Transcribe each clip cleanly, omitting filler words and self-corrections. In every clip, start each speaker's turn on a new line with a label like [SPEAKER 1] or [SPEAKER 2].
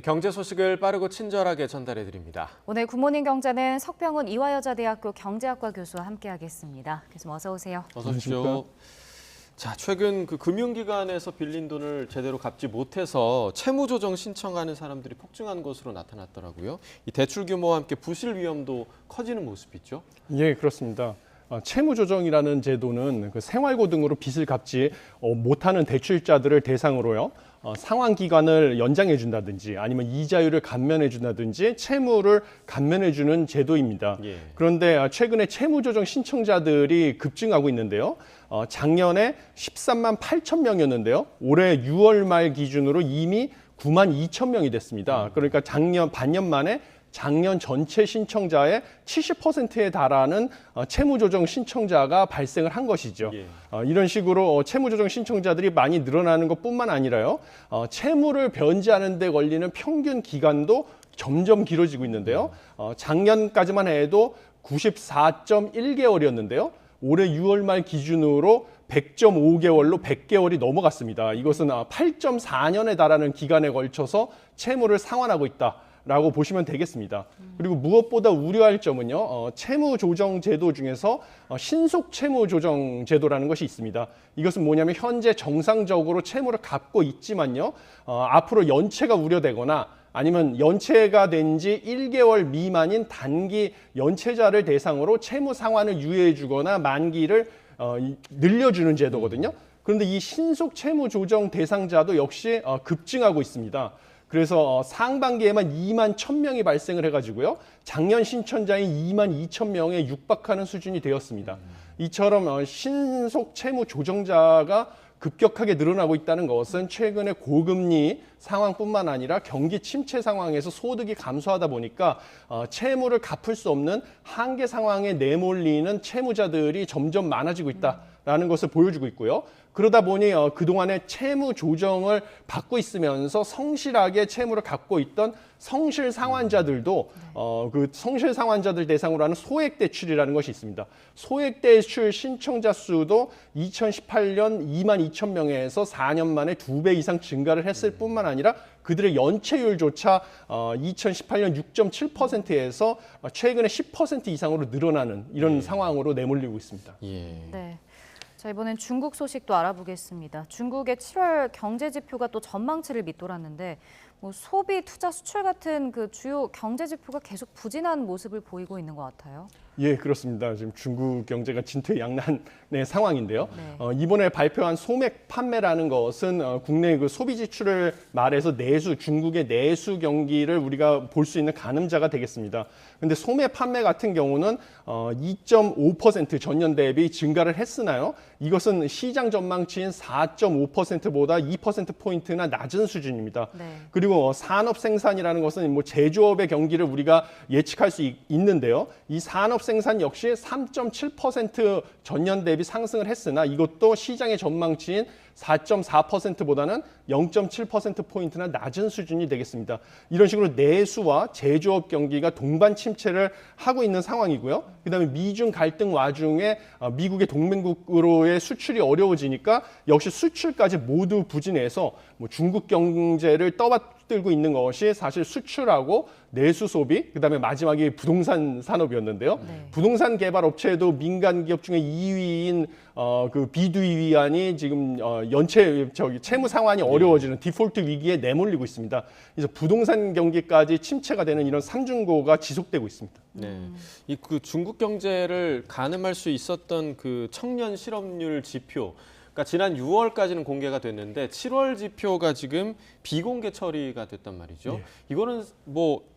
[SPEAKER 1] 경제 소식을 빠르고 친절하게 전달해 드립니다.
[SPEAKER 2] 오늘 굿모닝 경제는 석병훈 이화여자대학교 경제학과 교수와 함께하겠습니다. 교수님 어서 오세요.
[SPEAKER 1] 어서 오십시오. 자, 최근 금융기관에서 빌린 돈을 제대로 갚지 못해서 채무조정 신청하는 사람들이 폭증한 것으로 나타났더라고요. 이 대출 규모와 함께 부실 위험도 커지는 모습이죠.
[SPEAKER 3] 예, 그렇습니다. 채무조정이라는 제도는 생활고 등으로 빚을 갚지 못하는 대출자들을 대상으로요. 상환 기간을 연장해 준다든지 아니면 이자율을 감면해 준다든지 채무를 감면해 주는 제도입니다.
[SPEAKER 1] 예.
[SPEAKER 3] 그런데 최근에 채무조정 신청자들이 급증하고 있는데요. 작년에 13만 8천 명이었는데요. 올해 6월 말 기준으로 이미 9만 2천 명이 됐습니다. 그러니까 반년 만에 작년 전체 신청자의 70%에 달하는 채무조정 신청자가 발생을 한 것이죠.
[SPEAKER 1] 예.
[SPEAKER 3] 이런 식으로 채무조정 신청자들이 많이 늘어나는 것뿐만 아니라요. 채무를 변제하는 데 걸리는 평균 기간도 점점 길어지고 있는데요. 작년까지만 해도 94.1개월이었는데요. 올해 6월 말 기준으로 100.5개월로 100개월이 넘어갔습니다. 이것은 8.4년에 달하는 기간에 걸쳐서 채무를 상환하고 있다. 라고 보시면 되겠습니다. 그리고 무엇보다 우려할 점은요, 채무조정 제도 중에서 신속 채무조정 제도라는 것이 있습니다. 이것은 뭐냐면 현재 정상적으로 채무를 갚고 있지만요, 앞으로 연체가 우려되거나 아니면 연체가 된 지 1개월 미만인 단기 연체자를 대상으로 채무 상환을 유예해 주거나 만기를 늘려주는 제도거든요. 그런데 이 신속 채무조정 대상자도 역시 급증하고 있습니다. 그래서 상반기에만 2만 1,000명이 발생을 해가지고요. 작년 신청자인 2만 2천 명에 육박하는 수준이 되었습니다. 이처럼 신속 채무 조정자가 급격하게 늘어나고 있다는 것은 최근에 고금리 상황뿐만 아니라 경기 침체 상황에서 소득이 감소하다 보니까 채무를 갚을 수 없는 한계 상황에 내몰리는 채무자들이 점점 많아지고 있다라는 것을 보여주고 있고요. 그러다 보니 그동안에 채무 조정을 받고 있으면서 성실하게 채무를 갚고 있던 성실 상환자들도 그 성실 상환자들 대상으로 하는 소액 대출이라는 것이 있습니다. 소액 대출 신청자 수도 2018년 2만 2천 명에서 4년 만에 2배 이상 증가를 했을 뿐만 아니라 그들의 연체율조차 2018년 6.7%에서 최근에 10% 이상으로 늘어나는 이런 상황으로 내몰리고 있습니다.
[SPEAKER 1] 예.
[SPEAKER 2] 네. 자, 이번엔 중국 소식도 알아보겠습니다. 중국의 7월 경제 지표가 또 전망치를 밑돌았는데 소비, 투자, 수출 같은 그 주요 경제 지표가 계속 부진한 모습을 보이고 있는 것 같아요.
[SPEAKER 3] 예, 그렇습니다. 지금 중국 경제가 진퇴양난의 상황인데요.
[SPEAKER 2] 네.
[SPEAKER 3] 이번에 발표한 소맥 판매라는 것은 국내 그 소비 지출을 말해서 중국의 내수 경기를 우리가 볼 수 있는 가늠자가 되겠습니다. 근데 소맥 판매 같은 경우는 2.5% 전년 대비 증가를 했으나요. 이것은 시장 전망치인 4.5%보다 2%포인트나 낮은 수준입니다.
[SPEAKER 2] 네.
[SPEAKER 3] 그리고 산업 생산이라는 것은 제조업의 경기를 우리가 예측할 수 있는데요. 이 산업 생산 역시 3.7% 전년 대비 상승을 했으나 이것도 시장의 전망치인 4.4%보다는 0.7%포인트나 낮은 수준이 되겠습니다. 이런 식으로 내수와 제조업 경기가 동반 침체를 하고 있는 상황이고요. 그다음에 미중 갈등 와중에 미국의 동맹국으로의 수출이 어려워지니까 역시 수출까지 모두 부진해서 중국 경제를 떠받들고 있는 것이 사실 수출하고 내수 소비, 그다음에 마지막이 부동산 산업이었는데요.
[SPEAKER 2] 네.
[SPEAKER 3] 부동산 개발 업체도 민간 기업 중에 2위인 그 비두이위안이 지금 채무 상환이 어려워지는 디폴트 위기에 내몰리고 있습니다. 그래서 부동산 경기까지 침체가 되는 이런 삼중고가 지속되고 있습니다.
[SPEAKER 1] 네. 이 그 중국 경제를 가늠할 수 있었던 그 청년 실업률 지표, 그러니까 지난 6월까지는 공개가 됐는데 7월 지표가 지금 비공개 처리가 됐단 말이죠.
[SPEAKER 3] 예.
[SPEAKER 1] 이거는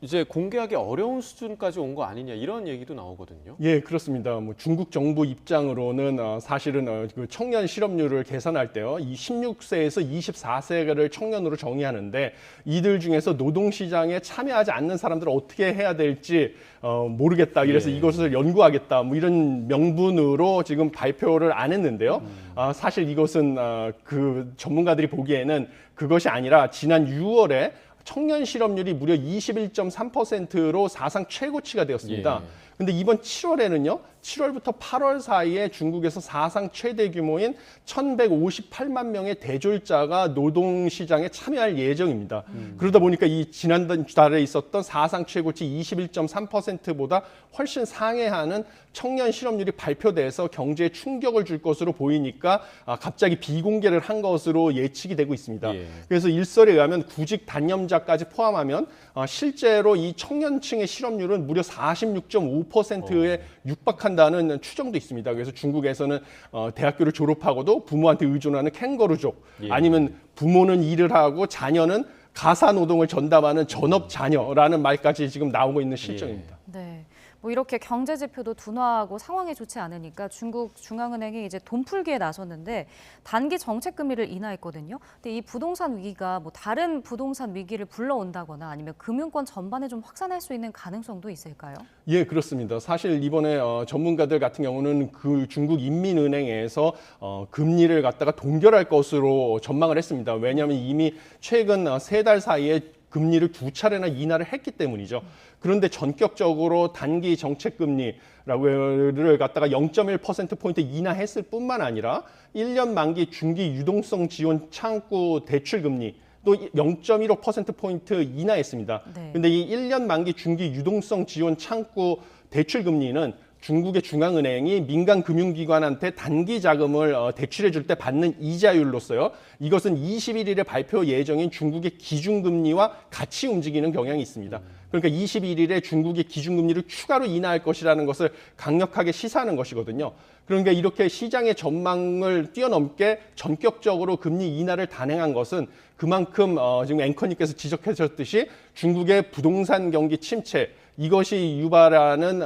[SPEAKER 1] 이제 공개하기 어려운 수준까지 온 거 아니냐 이런 얘기도 나오거든요.
[SPEAKER 3] 예, 그렇습니다. 중국 정부 입장으로는 사실은 그 청년 실업률을 계산할 때요, 이 16세에서 24세를 청년으로 정의하는데 이들 중에서 노동시장에 참여하지 않는 사람들을 어떻게 해야 될지 모르겠다. 이래서
[SPEAKER 1] 예.
[SPEAKER 3] 이것을 연구하겠다. 이런 명분으로 지금 발표를 안 했는데요. 사실 이것은 그 전문가들이 보기에는 그것이 아니라 지난 6월에 청년 실업률이 무려 21.3%로 사상 최고치가 되었습니다.
[SPEAKER 1] 예.
[SPEAKER 3] 근데 이번 7월에는요. 7월부터 8월 사이에 중국에서 사상 최대 규모인 1,158만 명의 대졸자가 노동시장에 참여할 예정입니다. 그러다 보니까 이 지난달에 있었던 사상 최고치 21.3%보다 훨씬 상회하는 청년 실업률이 발표돼서 경제에 충격을 줄 것으로 보이니까 갑자기 비공개를 한 것으로 예측이 되고 있습니다.
[SPEAKER 1] 예.
[SPEAKER 3] 그래서 일설에 의하면 구직 단념자까지 포함하면 실제로 이 청년층의 실업률은 무려 46.5%에 육박한다는 추정도 있습니다. 그래서 중국에서는 대학교를 졸업하고도 부모한테 의존하는 캥거루족,
[SPEAKER 1] 예.
[SPEAKER 3] 아니면 부모는 일을 하고 자녀는 가사 노동을 전담하는 전업 자녀라는 말까지 지금 나오고 있는 실정입니다.
[SPEAKER 2] 네. 뭐 이렇게 경제 지표도 둔화하고 상황이 좋지 않으니까 중국 중앙은행이 이제 돈 풀기에 나섰는데 단기 정책 금리를 인하했거든요. 근데 이 부동산 위기가 뭐 다른 부동산 위기를 불러온다거나 아니면 금융권 전반에 좀 확산할 수 있는 가능성도 있을까요?
[SPEAKER 3] 예, 그렇습니다. 사실 이번에 전문가들 같은 경우는 그 중국 인민은행에서 금리를 갖다가 동결할 것으로 전망을 했습니다. 왜냐하면 이미 최근 3달 사이에 금리를 2차례나 인하를 했기 때문이죠. 그런데 전격적으로 단기 정책 금리를 갖다가 0.1%포인트 인하했을 뿐만 아니라 1년 만기 중기 유동성 지원 창구 대출 금리 또 0.15%포인트 인하했습니다.
[SPEAKER 2] 네.
[SPEAKER 3] 근데 이 1년 만기 중기 유동성 지원 창구 대출 금리는 중국의 중앙은행이 민간 금융기관한테 단기 자금을 대출해 줄 때 받는 이자율로서요. 이것은 21일에 발표 예정인 중국의 기준금리와 같이 움직이는 경향이 있습니다. 그러니까 21일에 중국의 기준금리를 추가로 인하할 것이라는 것을 강력하게 시사하는 것이거든요. 그러니까 이렇게 시장의 전망을 뛰어넘게 전격적으로 금리 인하를 단행한 것은 그만큼 지금 앵커님께서 지적하셨듯이 중국의 부동산 경기 침체, 이것이 유발하는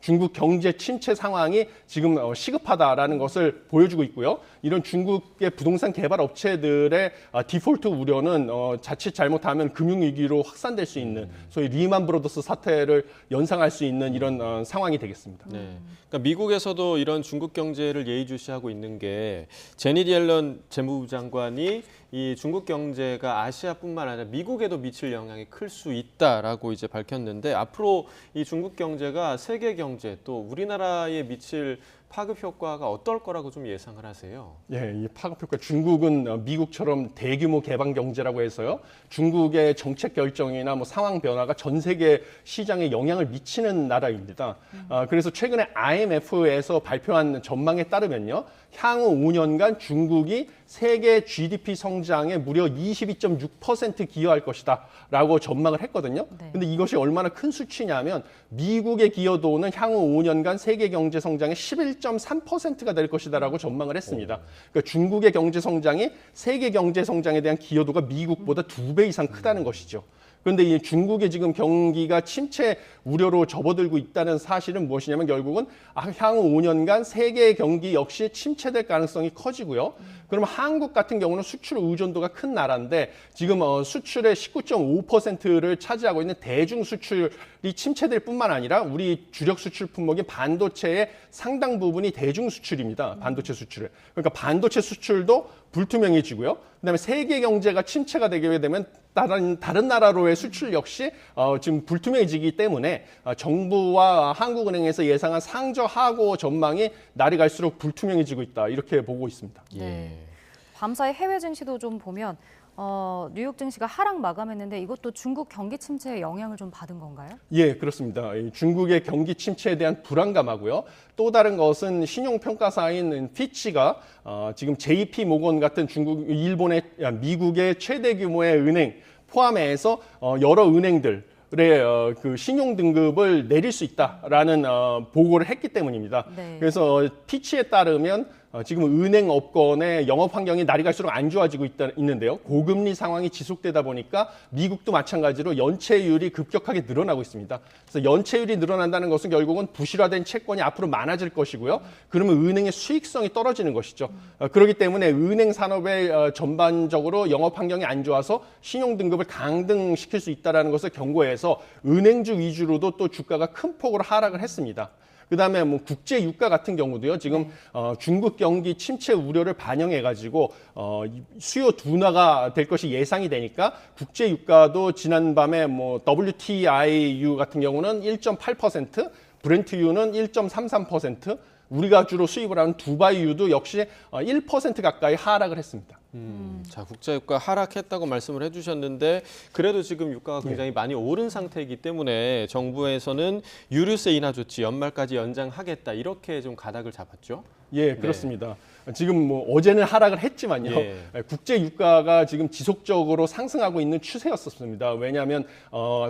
[SPEAKER 3] 중국 경제 침체 상황이 지금 시급하다라는 것을 보여주고 있고요. 이런 중국의 부동산 개발 업체들의 디폴트 우려는 자칫 잘못하면 금융위기로 확산될 수 있는 소위 리만 브로더스 사태를 연상할 수 있는 이런 상황이 되겠습니다.
[SPEAKER 1] 네. 그러니까 미국에서도 이런 중국 경제를 예의주시하고 있는 게 제닛 옐런 재무부 장관이 이 중국 경제가 아시아뿐만 아니라 미국에도 미칠 영향이 클 수 있다라고 이제 밝혔는데 앞으로 이 중국 경제가 세계 경제 또 우리나라에 미칠 파급 효과가 어떨 거라고 좀 예상을 하세요?
[SPEAKER 3] 예, 이 파급 효과. 중국은 미국처럼 대규모 개방 경제라고 해서요. 중국의 정책 결정이나 뭐 상황 변화가 전 세계 시장에 영향을 미치는 나라입니다. 그래서 최근에 IMF에서 발표한 전망에 따르면요. 향후 5년간 중국이 세계 GDP 성장에 무려 22.6% 기여할 것이다라고 전망을 했거든요.
[SPEAKER 2] 네.
[SPEAKER 3] 근데 이것이 얼마나 큰 수치냐면 미국의 기여도는 향후 5년간 세계 경제 성장의 11.3%가 될 것이다라고 전망을 했습니다. 그러니까 중국의 경제 성장이 세계 경제 성장에 대한 기여도가 미국보다 2배 이상 크다는 것이죠. 그런데 이 중국의 지금 경기가 침체 우려로 접어들고 있다는 사실은 무엇이냐면 결국은 향후 5년간 세계 경기 역시 침체될 가능성이 커지고요. 그러면 한국 같은 경우는 수출 의존도가 큰 나라인데 지금 수출의 19.5%를 차지하고 있는 대중 수출이 침체될 뿐만 아니라 우리 주력 수출 품목인 반도체의 상당 부분이 대중 수출입니다. 반도체 수출을. 그러니까 반도체 수출도 불투명해지고요. 그다음에 세계 경제가 침체가 되게 되면 다른 나라로의 수출 역시 지금 불투명해지기 때문에 정부와 한국은행에서 예상한 상저 하고 전망이 날이 갈수록 불투명해지고 있다 이렇게 보고 있습니다.
[SPEAKER 1] 예.
[SPEAKER 2] 밤사이 해외 증시도 좀 보면 뉴욕 증시가 하락 마감했는데 이것도 중국 경기 침체에 영향을 좀 받은 건가요?
[SPEAKER 3] 예, 그렇습니다. 중국의 경기 침체에 대한 불안감하고요. 또 다른 것은 신용평가사인 피치가 지금 JP 모건 같은 미국의 최대 규모의 은행 포함해서 여러 은행들 그 신용 등급을 내릴 수 있다라는 보고를 했기 때문입니다.
[SPEAKER 2] 네.
[SPEAKER 3] 그래서 피치에 따르면 지금 은행 업권의 영업 환경이 날이 갈수록 안 좋아지고 있는데요. 고금리 상황이 지속되다 보니까 미국도 마찬가지로 연체율이 급격하게 늘어나고 있습니다. 그래서 연체율이 늘어난다는 것은 결국은 부실화된 채권이 앞으로 많아질 것이고요. 그러면 은행의 수익성이 떨어지는 것이죠. 그렇기 때문에 은행 산업의 전반적으로 영업 환경이 안 좋아서 신용 등급을 강등시킬 수 있다는 것을 경고해서 은행주 위주로도 또 주가가 큰 폭으로 하락을 했습니다. 그다음에 뭐 국제 유가 같은 경우도요. 지금 중국 경기 침체 우려를 반영해 가지고 수요 둔화가 될 것이 예상이 되니까 국제 유가도 지난밤에 뭐 WTIU 같은 경우는 1.8%, 브렌트유는 1.33%, 우리가 주로 수입을 하는 두바이유도 역시 1% 가까이 하락을 했습니다.
[SPEAKER 1] 자, 국제유가 하락했다고 말씀을 해주셨는데 그래도 지금 유가가 굉장히 많이 오른 상태이기 때문에 정부에서는 유류세 인하 조치 연말까지 연장하겠다 이렇게 좀 가닥을 잡았죠.
[SPEAKER 3] 예, 그렇습니다. 지금 뭐 어제는 하락을 했지만요.
[SPEAKER 1] 예.
[SPEAKER 3] 국제 유가가 지금 지속적으로 상승하고 있는 추세였었습니다. 왜냐하면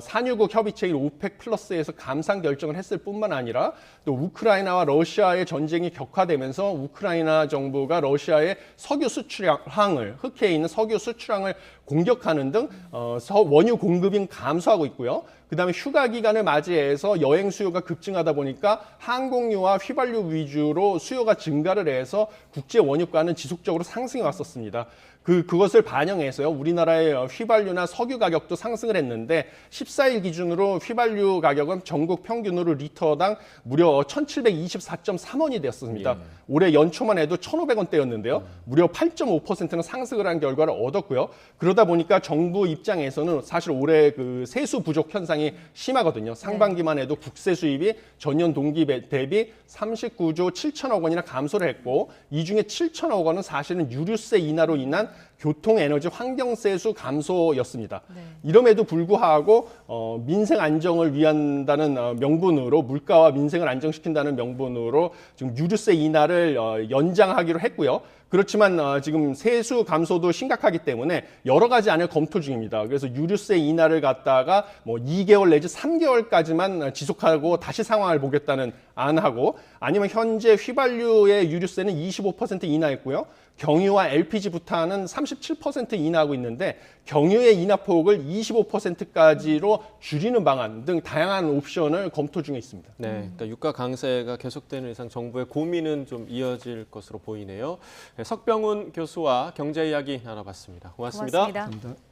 [SPEAKER 3] 산유국 협의체인 오펙 플러스에서 감산 결정을 했을 뿐만 아니라 또 우크라이나와 러시아의 전쟁이 격화되면서 우크라이나 정부가 러시아의 석유 수출항을 흑해에 있는 석유 수출항을 공격하는 등 원유 공급이 감소하고 있고요. 그다음에 휴가 기간을 맞이해서 여행 수요가 급증하다 보니까 항공유와 휘발유 위주로 수요가 증가를 해서 국제 원유가는 지속적으로 상승해 왔었습니다. 그것을 반영해서요. 우리나라의 휘발유나 석유 가격도 상승을 했는데 14일 기준으로 휘발유 가격은 전국 평균으로 리터당 무려 1,724.3원이 되었습니다. 올해 연초만 해도 1,500원대였는데요. 무려 8.5%는 상승을 한 결과를 얻었고요. 그러다 보니까 정부 입장에서는 사실 올해 그 세수 부족 현상이 심하거든요. 상반기만 해도 국세 수입이 전년 동기 대비 39조 7천억 원이나 감소를 했고 이 중에 7천억 원은 사실은 유류세 인하로 인한 교통, 에너지, 환경세수 감소였습니다. 이럼에도 불구하고 민생 안정을 위한다는 명분으로 물가와 민생을 안정시킨다는 명분으로 지금 유류세 인하를 연장하기로 했고요. 그렇지만 지금 세수 감소도 심각하기 때문에 여러 가지 안을 검토 중입니다. 그래서 유류세 인하를 갖다가 뭐 2개월 내지 3개월까지만 지속하고 다시 상황을 보겠다는 안하고 아니면 현재 휘발유의 유류세는 25% 인하했고요. 경유와 LPG 부탄은 37% 인하하고 있는데 경유의 인하폭을 25%까지로 줄이는 방안 등 다양한 옵션을 검토 중에 있습니다.
[SPEAKER 1] 네, 그러니까 유가 강세가 계속되는 이상 정부의 고민은 좀 이어질 것으로 보이네요. 석병훈 교수와 경제 이야기 나눠봤습니다. 고맙습니다.
[SPEAKER 2] 고맙습니다.